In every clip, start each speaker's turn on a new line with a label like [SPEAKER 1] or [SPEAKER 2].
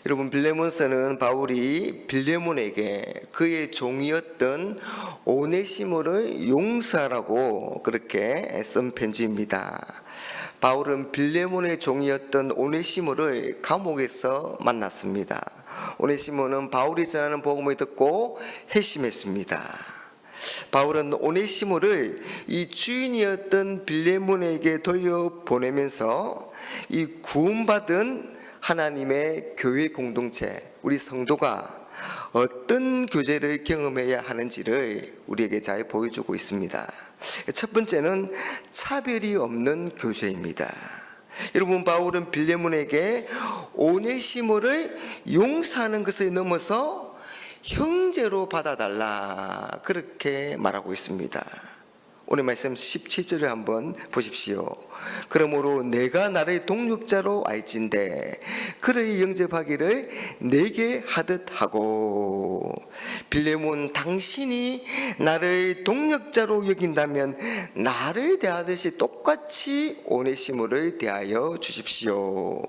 [SPEAKER 1] 여러분, 빌레몬서는 바울이 빌레몬에게 그의 종이었던 오네시모를 용서하라고 그렇게 쓴 편지입니다. 바울은 빌레몬의 종이었던 오네시모를 감옥에서 만났습니다. 오네시모는 바울이 전하는 복음을 듣고 회심했습니다. 바울은 오네시모를 이 주인이었던 빌레몬에게 돌려보내면서 이 구원받은 하나님의 교회 공동체, 우리 성도가 어떤 교제를 경험해야 하는지를 우리에게 잘 보여주고 있습니다. 첫 번째는 차별이 없는 교제입니다. 여러분, 바울은 빌레몬에게 오네시모를 용서하는 것을 넘어서 형제로 받아달라 그렇게 말하고 있습니다. 오늘 말씀 17절을 한번 보십시오. 그러므로 내가 나를 동력자로 알진대 그를 영접하기를 내게 하듯 하고, 빌레몬, 당신이 나를 동력자로 여긴다면 나를 대하듯이 똑같이 오네시모를 대하여 주십시오.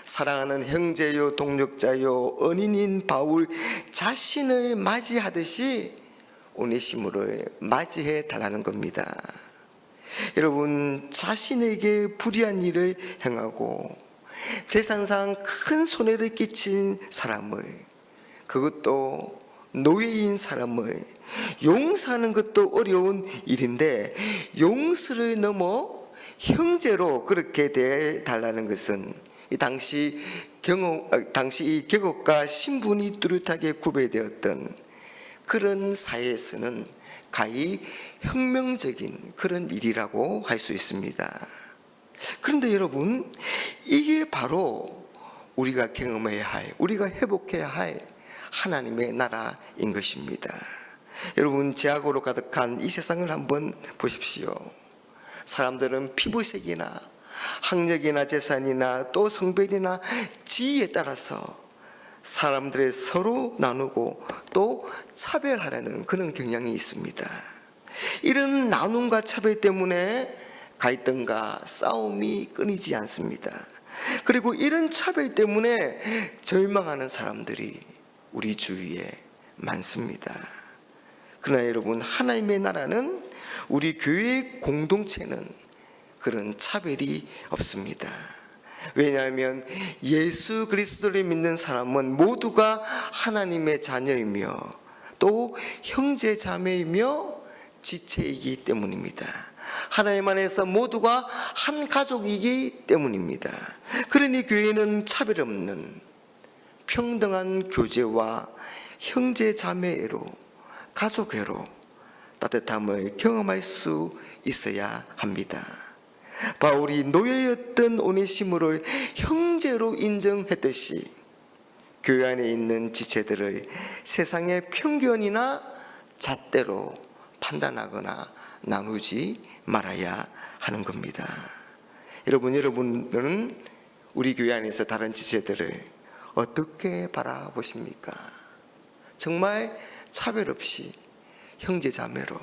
[SPEAKER 1] 사랑하는 형제요 동력자요 언인인 바울 자신을 맞이하듯이 오네시모를 맞이해 달라는 겁니다. 여러분, 자신에게 불의한 일을 행하고 재산상 큰 손해를 끼친 사람을, 그것도 노예인 사람을 용서하는 것도 어려운 일인데 용서를 넘어 형제로 그렇게 대해 달라는 것은 당시 이 계급과 신분이 뚜렷하게 구별되었던 그런 사회에서는 가히 혁명적인 그런 일이라고 할 수 있습니다. 그런데 여러분, 이게 바로 우리가 경험해야 할, 우리가 회복해야 할 하나님의 나라인 것입니다. 여러분, 죄악으로 가득한 이 세상을 한번 보십시오. 사람들은 피부색이나 학력이나 재산이나 또 성별이나 지위에 따라서 사람들의 서로 나누고 또 차별하려는 그런 경향이 있습니다. 이런 나눔과 차별 때문에 갈등과 싸움이 끊이지 않습니다. 그리고 이런 차별 때문에 절망하는 사람들이 우리 주위에 많습니다. 그러나 여러분, 하나님의 나라는, 우리 교회 공동체는 그런 차별이 없습니다. 왜냐하면 예수 그리스도를 믿는 사람은 모두가 하나님의 자녀이며 또 형제 자매이며 지체이기 때문입니다. 하나님 안에서 모두가 한 가족이기 때문입니다. 그러니 교회는 차별 없는 평등한 교제와 형제 자매애로, 가족애로 따뜻함을 경험할 수 있어야 합니다. 바울이 노예였던 오네시모를 형제로 인정했듯이 교회 안에 있는 지체들을 세상의 편견이나 잣대로 판단하거나 나누지 말아야 하는 겁니다. 여러분들은 우리 교회 안에서 다른 지체들을 어떻게 바라보십니까? 정말 차별 없이 형제 자매로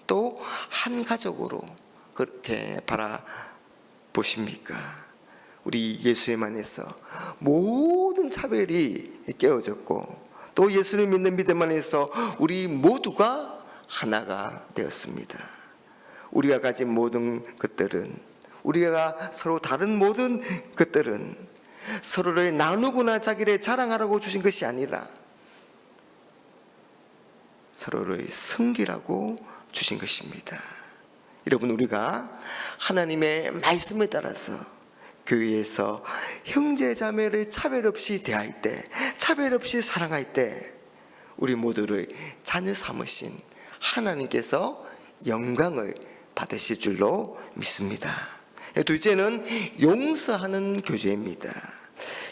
[SPEAKER 1] 또 한 가족으로 그렇게 바라보십니까? 우리 예수님 안에서 모든 차별이 깨어졌고 또 예수를 믿는 믿음 안에서 우리 모두가 하나가 되었습니다. 우리가 가진 모든 것들은, 우리가 서로 다른 모든 것들은 서로를 나누거나 자기를 자랑하라고 주신 것이 아니라 서로를 섬기라고 주신 것입니다. 여러분, 우리가 하나님의 말씀에 따라서 교회에서 형제 자매를 차별 없이 대할 때, 차별 없이 사랑할 때 우리 모두를 자녀 삼으신 하나님께서 영광을 받으실 줄로 믿습니다. 둘째는 용서하는 교제입니다.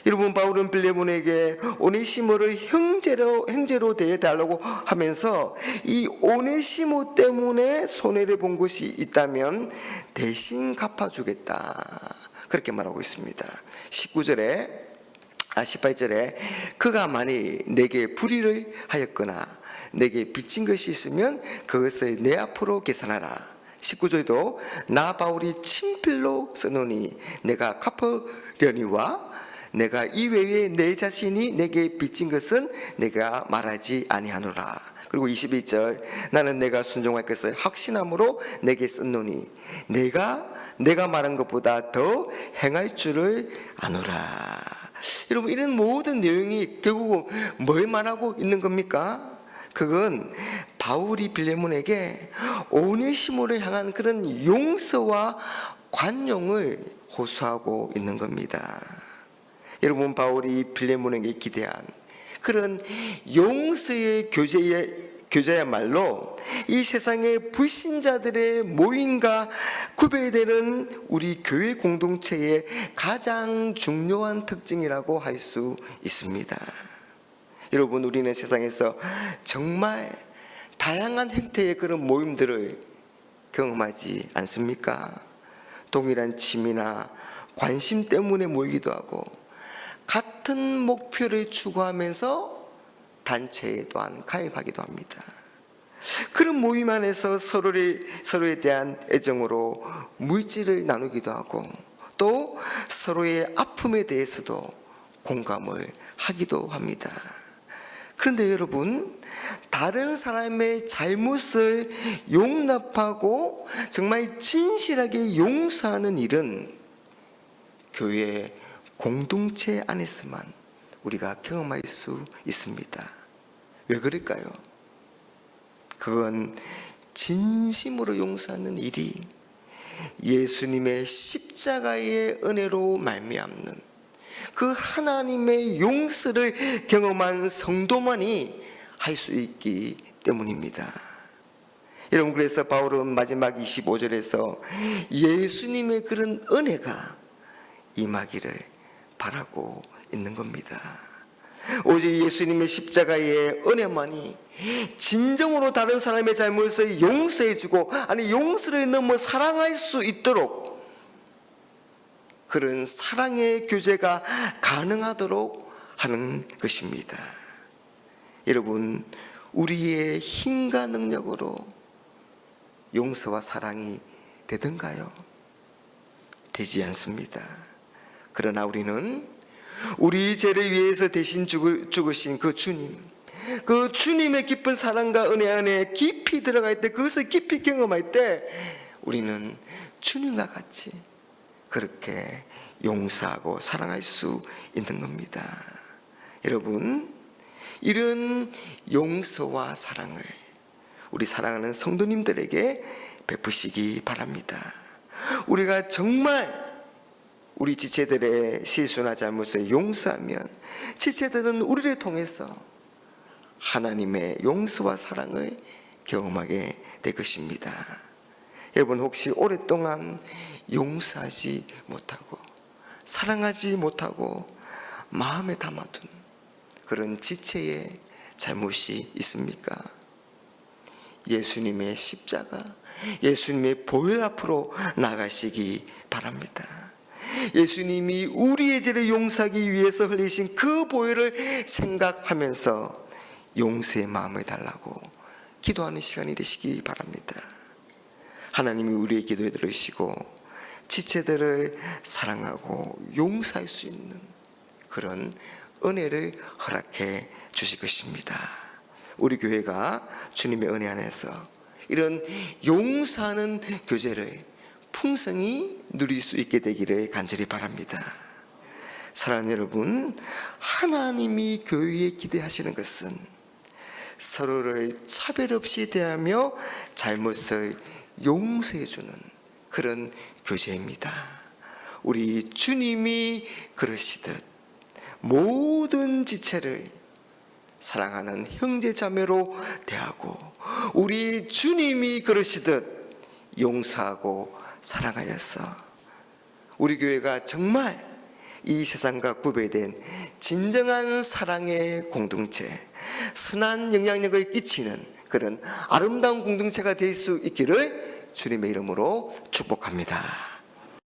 [SPEAKER 1] 여러분, 바울은 빌레몬에게 오네시모를 형제로 대해달라고 하면서 이 오네시모 때문에 손해를 본 것이 있다면 대신 갚아주겠다 그렇게 말하고 있습니다. 18절에 그가 만일 내게 불의를 하였거나 내게 빚진 것이 있으면 그것을 내 앞으로 계산하라. 19절도 나 바울이 친필로 쓰노니 내가 갚으려니와 내가 이외에 내 자신이 내게 빚진 것은 내가 말하지 아니하노라. 그리고 22절 나는 내가 순종할 것을 확신함으로 내게 썼노니 내가 말한 것보다 더 행할 줄을 아노라. 여러분, 이런 모든 내용이 결국은 뭘 말하고 있는 겁니까? 그건 바울이 빌레몬에게 오네시모를 향한 그런 용서와 관용을 호소하고 있는 겁니다. 여러분, 바울이 빌레몬에게 기대한 그런 용서의 교제야말로 이 세상의 불신자들의 모임과 구별되는 우리 교회 공동체의 가장 중요한 특징이라고 할 수 있습니다. 여러분, 우리는 세상에서 정말 다양한 형태의 그런 모임들을 경험하지 않습니까? 동일한 취미나 관심 때문에 모이기도 하고 같은 목표를 추구하면서 단체에 또한 가입하기도 합니다. 그런 모임 안에서 서로에 대한 애정으로 물질을 나누기도 하고 또 서로의 아픔에 대해서도 공감을 하기도 합니다. 그런데 여러분, 다른 사람의 잘못을 용납하고 정말 진실하게 용서하는 일은 교회 공동체 안에서만 우리가 경험할 수 있습니다. 왜 그럴까요? 그건 진심으로 용서하는 일이 예수님의 십자가의 은혜로 말미암는 그 하나님의 용서를 경험한 성도만이 할 수 있기 때문입니다. 여러분, 그래서 바울은 마지막 25절에서 예수님의 그런 은혜가 임하기를 바라고 있는 겁니다. 오직 예수님의 십자가의 은혜만이 진정으로 다른 사람의 잘못을 용서해주고, 아니 용서를 넘어 사랑할 수 있도록 그런 사랑의 교제가 가능하도록 하는 것입니다. 여러분, 우리의 힘과 능력으로 용서와 사랑이 되던가요? 되지 않습니다. 그러나 우리는 우리 죄를 위해서 대신 죽으신 그 주님, 그 주님의 깊은 사랑과 은혜 안에 깊이 들어갈 때, 그것을 깊이 경험할 때 우리는 주님과 같이 그렇게 용서하고 사랑할 수 있는 겁니다. 여러분, 이런 용서와 사랑을 우리 사랑하는 성도님들에게 베푸시기 바랍니다. 우리가 정말 우리 지체들의 실수나 잘못을 용서하면 지체들은 우리를 통해서 하나님의 용서와 사랑을 경험하게 될 것입니다. 여러분, 혹시 오랫동안 용서하지 못하고 사랑하지 못하고 마음에 담아둔 그런 지체의 잘못이 있습니까? 예수님의 십자가, 예수님의 보혈 앞으로 나가시기 바랍니다. 예수님이 우리의 죄를 용서하기 위해서 흘리신 그 보혈을 생각하면서 용서의 마음을 달라고 기도하는 시간이 되시기 바랍니다. 하나님이 우리의 기도에 들으시고 지체들을 사랑하고 용서할 수 있는 그런 은혜를 허락해 주실 것입니다. 우리 교회가 주님의 은혜 안에서 이런 용서하는 교제를 풍성히 누릴 수 있게 되기를 간절히 바랍니다. 사랑하는 여러분, 하나님이 교회에 기대하시는 것은 서로를 차별 없이 대하며 잘못을 용서해주는 그런 교제입니다. 우리 주님이 그러시듯 모든 지체를 사랑하는 형제자매로 대하고, 우리 주님이 그러시듯 용서하고 사랑하여서 우리 교회가 정말 이 세상과 구별된 진정한 사랑의 공동체, 선한 영향력을 끼치는 그런 아름다운 공동체가 될 수 있기를 주님의 이름으로 축복합니다.